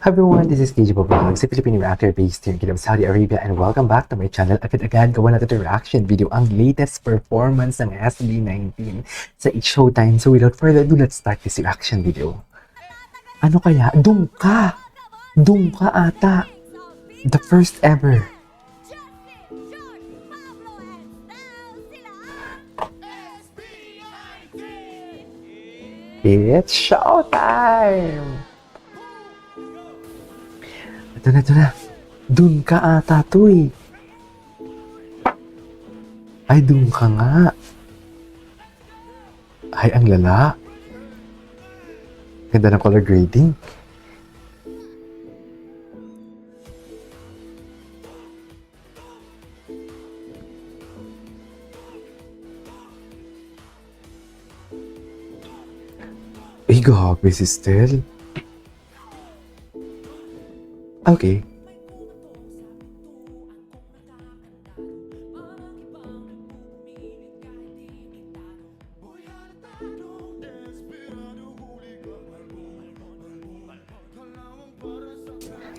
Hi everyone, this is KJ Vlogs, a Filipino reactor based here in Kingdom, Saudi Arabia, and welcome back to my channel. Agad-agad gawa natin ito reaction video, ang latest performance ng SB19 sa It's Showtime. So without further ado, let's start this reaction video. Ano kaya? Doon ka! Doon ka ata! The first ever. It's showtime! Ito na. Dun ka ata to eh. Ay, dun ka nga. Ay, ang lala. Ganda ng color grading. Ay, grabe si Stel. Okay.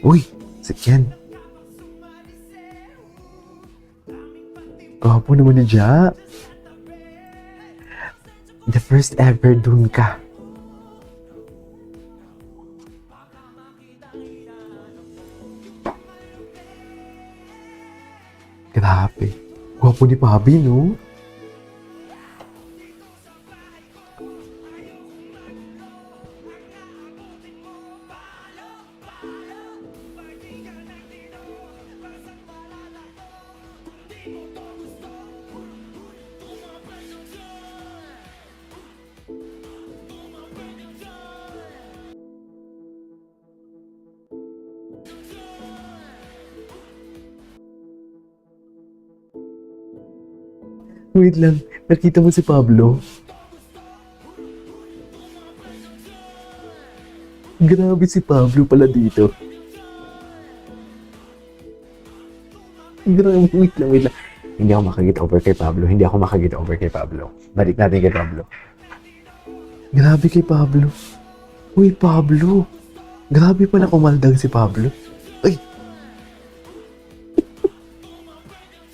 Uy, si Ken. Gwapo naman ni Ja. The first ever dun ka. Grabe. Gwapo ni Pabi, no? Wait lang, nakita mo si Pablo? Grabe si Pablo pala dito. Grabe, wait lang. Hindi ako makagit over kay Pablo. Balik natin kay Pablo. Grabe kay Pablo. Uy, Pablo. Grabe pala kumaldag si Pablo. Ay!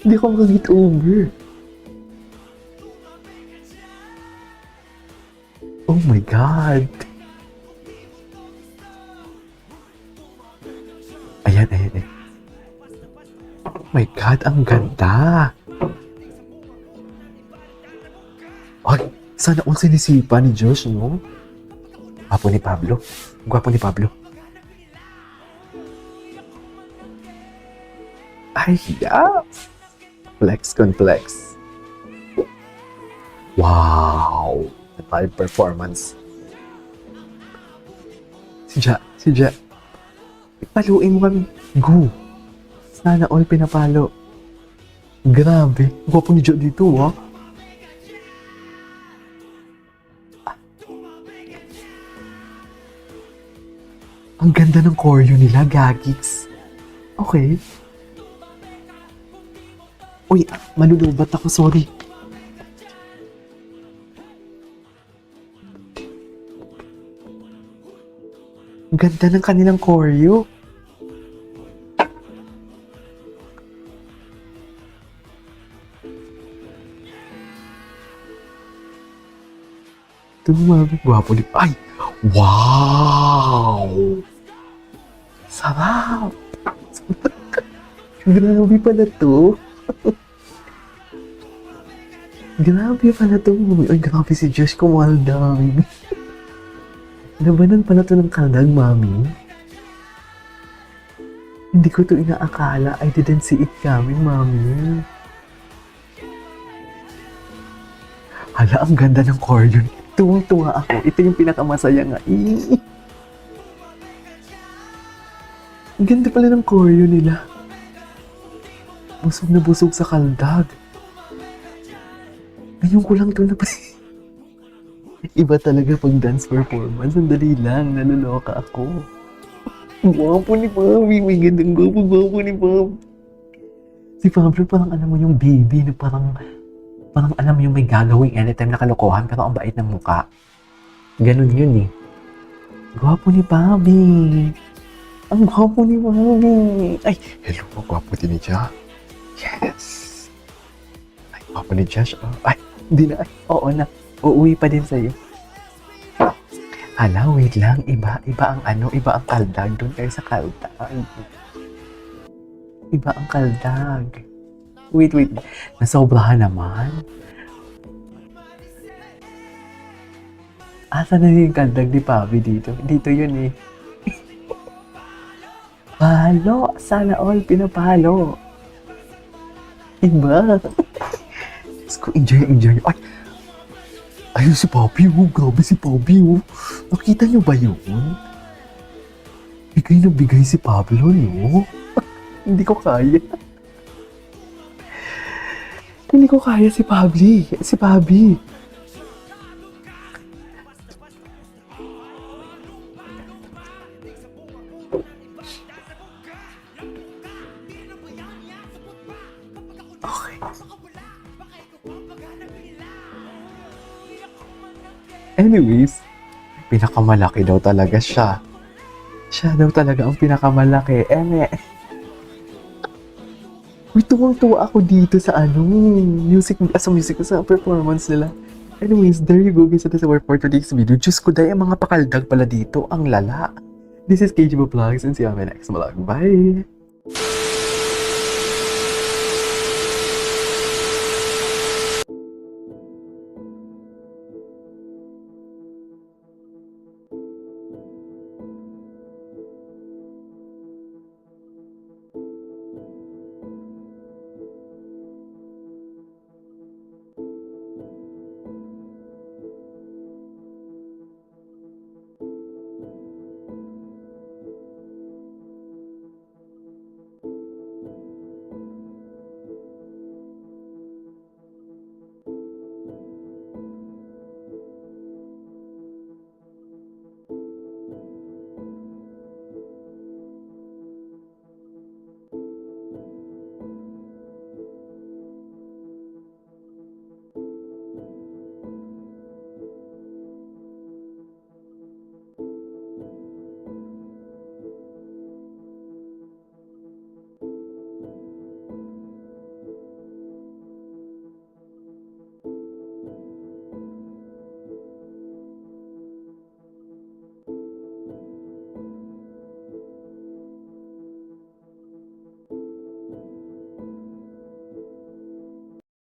Hindi ako makagit over. Oh my God! Ayan. Oh my God, ang ganda! Ay, sana all sinisipa ni Josh, no? Gwapo ni Pablo. Ay, yeah! Flex con flex. Wow! Live performance. Si Ja. Paluin mo kami. Go. Sana all pinapalo. Grabe. Gwapo ni Ja dito, ha? Ang ganda ng choreo nila, gagigs. Okay. Uy, malulubat ako, sorry. Ang ganda ng kanilang choreo. Tumami. Gwapo ni... Ay! Wow! Sarap! Grabe pala to. Grabe pala to. Ay, grabe si Josh kumaldang. Labanan pala to ng kaldag, mami. Hindi ko to inaakala. I didn't see it coming, mami. Hala, ang ganda ng choreo. Tuwang-tuwa ako. Ito yung pinakamasaya nga. Ang ganda pala ng choreo nila. Busog na busog sa kaldag. Ngayon ko lang ito Iba talaga pag dance performance. Sandali lang, naluloka ako. Gwapo ni Pabi. May gandang gwapo ni Pabi. Si Pablo parang alam mo yung baby na parang alam mo yung may gagawing anytime na kalokohan pero ang bait ng muka. Ganun yun eh. Gwapo ni Pabi. Ang gwapo ni Mami. Ay, hello, gwapo din ni Josh. Yes. Ay, gwapo ni Josh. Oh. Ay, hindi na. Ay, oo na. Uuwi pa din sa'yo. Hala, wait lang. Iba ang iba ang kaldag. Doon kayo sa kaldag. Iba ang kaldag. Wait. Nasobrahan naman. Asa na yung kaldag ni Pabi dito? Dito yun eh. Palo! Sana all pinapalo. Iba. Let's go, enjoy. Ay! Ayun si Pabi, oh. Grabe si Pabi, oh. Nakita niyo ba yun? Bigay na bigay si Pablo, no? Hindi ko kaya. Hindi ko kaya si Pabi. Si Pabi. Okay. Anyways, pinakamalaki daw talaga siya. Siya daw talaga ang pinakamalaki. Uy, tuwang-tuwa ako dito sa sa performance nila. Anyways, there you go guys. That is our for today's video. Diyos ko, dahil ang mga pakaldag pala dito. Ang lala. This is KGB Vlogs and see you on my next vlog. Bye!